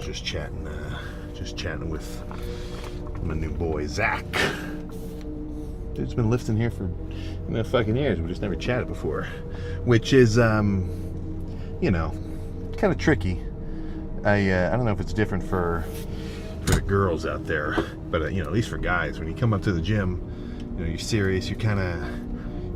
just chatting with my new boy Zach. Dude's been lifting here for fucking years. We just never chatted before, which is kind of tricky. I don't know if it's different for the girls out there, but at least for guys, when you come up to the gym, you're serious. You don't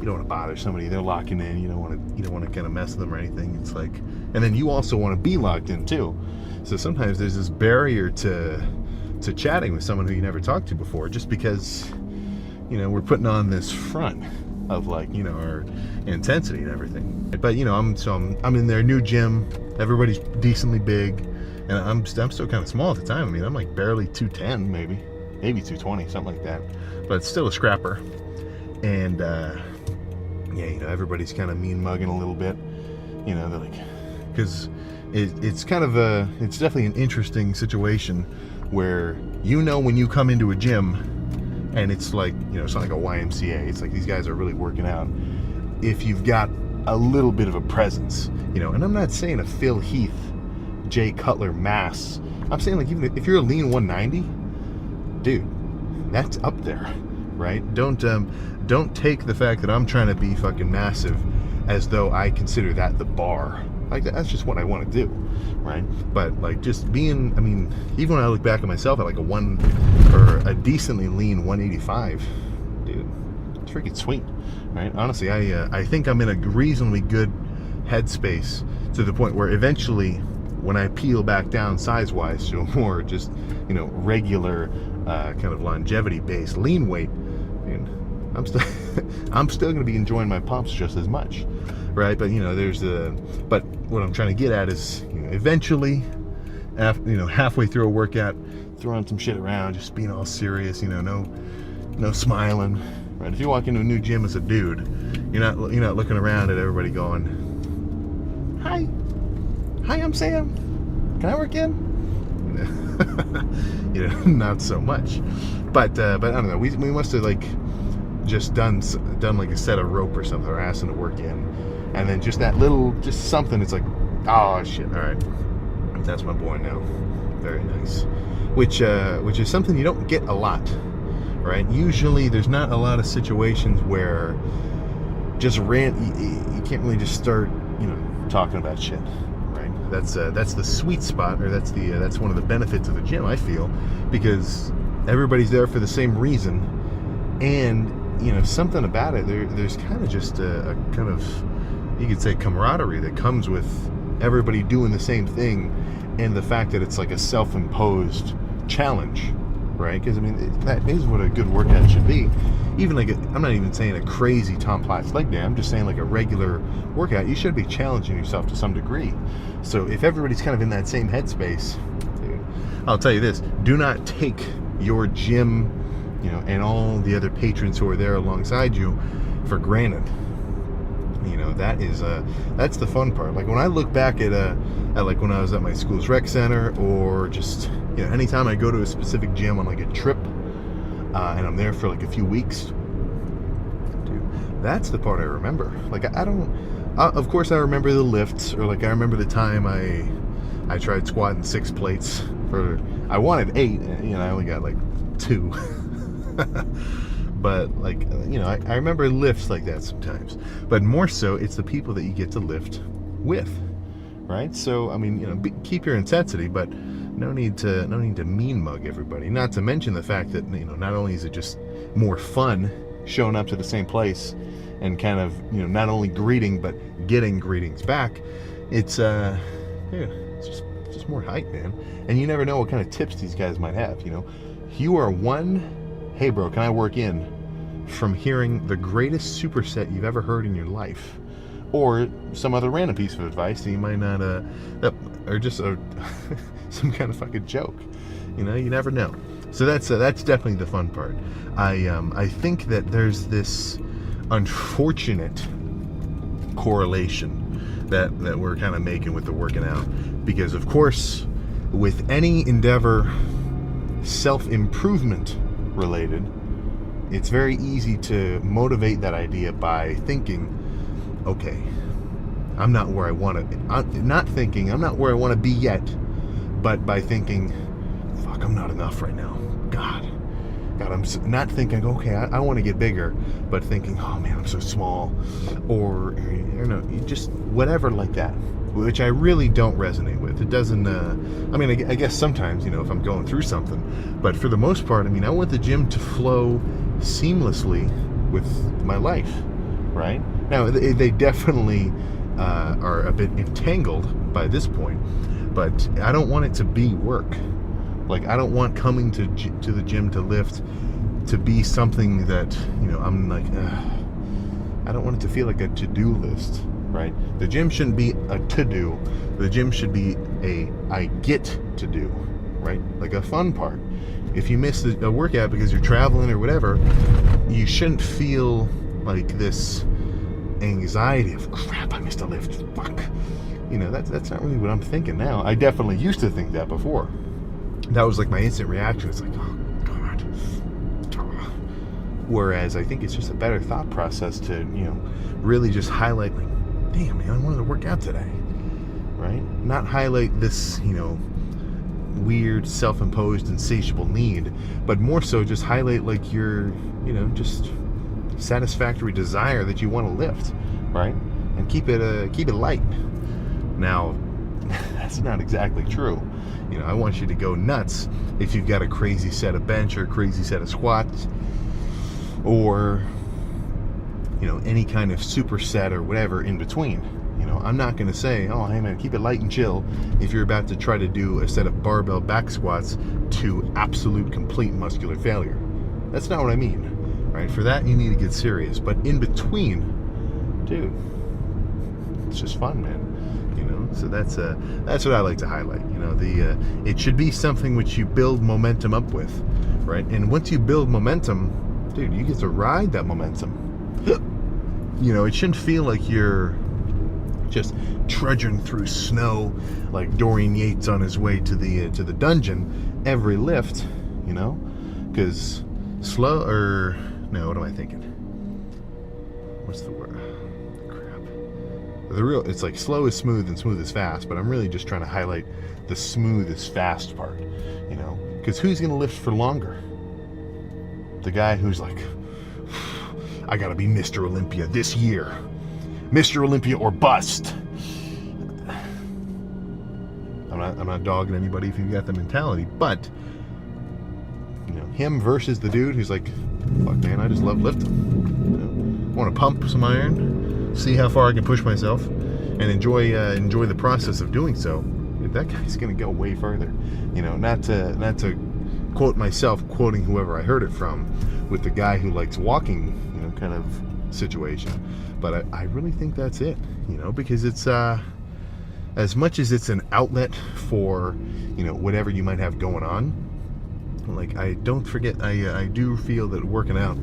want to bother somebody. They're locking in. You don't want to kind of mess with them or anything. It's like, and then you also want to be locked in too. So sometimes there's this barrier to chatting with someone who you never talked to before, just because we're putting on this front of our intensity and everything. But I'm in their new gym. Everybody's decently big, and I'm still kind of small at the time. I mean, I'm like barely 210, maybe 220, something like that. But it's still a scrapper. And everybody's kind of mean mugging a little bit. They're like, because it's definitely an interesting situation where when you come into a gym and it's like it's not like a YMCA, it's like these guys are really working out. If you've got a little bit of a presence, and I'm not saying a Phil Heath, Jay Cutler mass. I'm saying like even if you're a lean 190, dude, that's up there, right? Don't take the fact that I'm trying to be fucking massive as though I consider that the bar. Like that's just what I want to do, right? But like just being, even when I look back at myself at like a decently lean 185, dude, it's freaking sweet, right? Honestly, I think I'm in a reasonably good headspace to the point where eventually, when I peel back down size-wise to a more just regular kind of longevity-based lean weight, I'm still going to be enjoying my pumps just as much, right? But but what I'm trying to get at is eventually, halfway through a workout, throwing some shit around, just being all serious, no smiling, right? If you walk into a new gym as a dude, you're not looking around at everybody going, hi, I'm Sam, can I work in? Not so much, but I don't know, we must have like just done like a set of rope or something, or asking to work in, and then just something, it's like, oh shit, all right, that's my boy now. Very nice. Which is something you don't get a lot, right? Usually there's not a lot of situations where you can't really just start talking about shit, right? That's the sweet spot, or that's one of the benefits of the gym, I feel, because everybody's there for the same reason. And something about it, there's kind of just a kind of, you could say, camaraderie that comes with everybody doing the same thing, and the fact that it's like a self-imposed challenge, right? Because that is what a good workout should be. Even like I'm not even saying a crazy Tom Platz leg day, I'm just saying like a regular workout, you should be challenging yourself to some degree. So if everybody's kind of in that same headspace, dude, I'll tell you this, do not take your gym and all the other patrons who are there alongside you for granted. That's the fun part. Like when I look back at like when I was at my school's rec center, or just anytime I go to a specific gym on like a trip, and I'm there for like a few weeks, dude, that's the part I remember. Like of course I remember the lifts, or like I remember the time I tried squatting 6 plates I wanted 8, I only got like 2. But like I remember lifts like that sometimes, but more so it's the people that you get to lift with, right? So keep your intensity, but no need to mean mug everybody. Not to mention the fact that not only is it just more fun showing up to the same place and kind of not only greeting but getting greetings back, it's just more hype, man. And you never know what kind of tips these guys might have. You are one, hey bro, can I work in, from hearing the greatest superset you've ever heard in your life, or some other random piece of advice that you might not or just some kind of fucking joke. You never know. So that's definitely the fun part. I think that there's this unfortunate correlation that we're kind of making with the working out, because of course with any endeavor self-improvement related, it's very easy to motivate that idea by thinking, okay, I'm not where I want to be. I'm not where I want to be yet, but by thinking, fuck, I'm not enough right now. God, I'm not thinking, okay, I want to get bigger, but thinking, oh man, I'm so small, or you know, just whatever like that, which I really don't resonate with. It doesn't. I mean, I guess sometimes, you know, if I'm going through something, but for the most part, I mean, I want the gym to flow seamlessly with my life, right? Now, they definitely are a bit entangled by this point, but I don't want it to be work. Like, I don't want coming to the gym to lift to be something that, you know, I'm like, I don't want it to feel like a to-do list, right? The gym shouldn't be a to-do. The gym should be a I get to do, right? Like a fun part. If you miss a workout because you're traveling or whatever, you shouldn't feel like this anxiety of, crap, I missed a lift, fuck. You know, that's not really what I'm thinking now. I definitely used to think that before. That was like my instant reaction. It's like, oh God. Whereas I think it's just a better thought process to, you know, really just highlight, like, damn man, I wanted to work out today, right? Not highlight this, you know, weird self-imposed insatiable need, but more so just highlight like your, you know, just satisfactory desire that you want to lift, right? And keep it light. Now, that's not exactly true. You know, I want you to go nuts if you've got a crazy set of bench or a crazy set of squats, or, you know, any kind of superset or whatever in between. You know, I'm not going to say, oh, hey man, keep it light and chill if you're about to try to do a set of barbell back squats to absolute complete muscular failure. That's not what I mean, right? For that, you need to get serious. But in between, dude, it's just fun, man. You know, so that's what I like to highlight. You know, it should be something which you build momentum up with, right? And once you build momentum, dude, you get to ride that momentum. You know, it shouldn't feel like you're just trudging through snow like Dorian Yates on his way to the dungeon every lift, you know, because slow, or no, what am I thinking? What's the word? Crap. It's like slow is smooth and smooth is fast, but I'm really just trying to highlight the smooth is fast part, you know, because who's going to lift for longer? The guy who's like, I gotta be Mr. Olympia this year. Mr. Olympia or bust. I'm not dogging anybody if you've got the mentality, but, you know, him versus the dude who's like, fuck man, I just love lifting. You know, I want to pump some iron, see how far I can push myself, and enjoy the process of doing so. Dude, that guy's gonna go way further. You know, not to quote myself, quoting whoever I heard it from, with the guy who likes walking, you know, kind of situation. But I really think that's it, you know, because it's as much as it's an outlet for, you know, whatever you might have going on. Like, I do feel that working out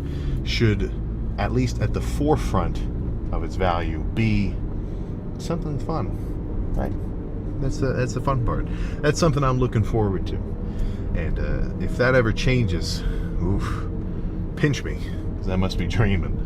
should, at least at the forefront of its value, be something fun, right? That's the fun part. That's something I'm looking forward to. And if that ever changes, oof, pinch me, because I must be dreaming.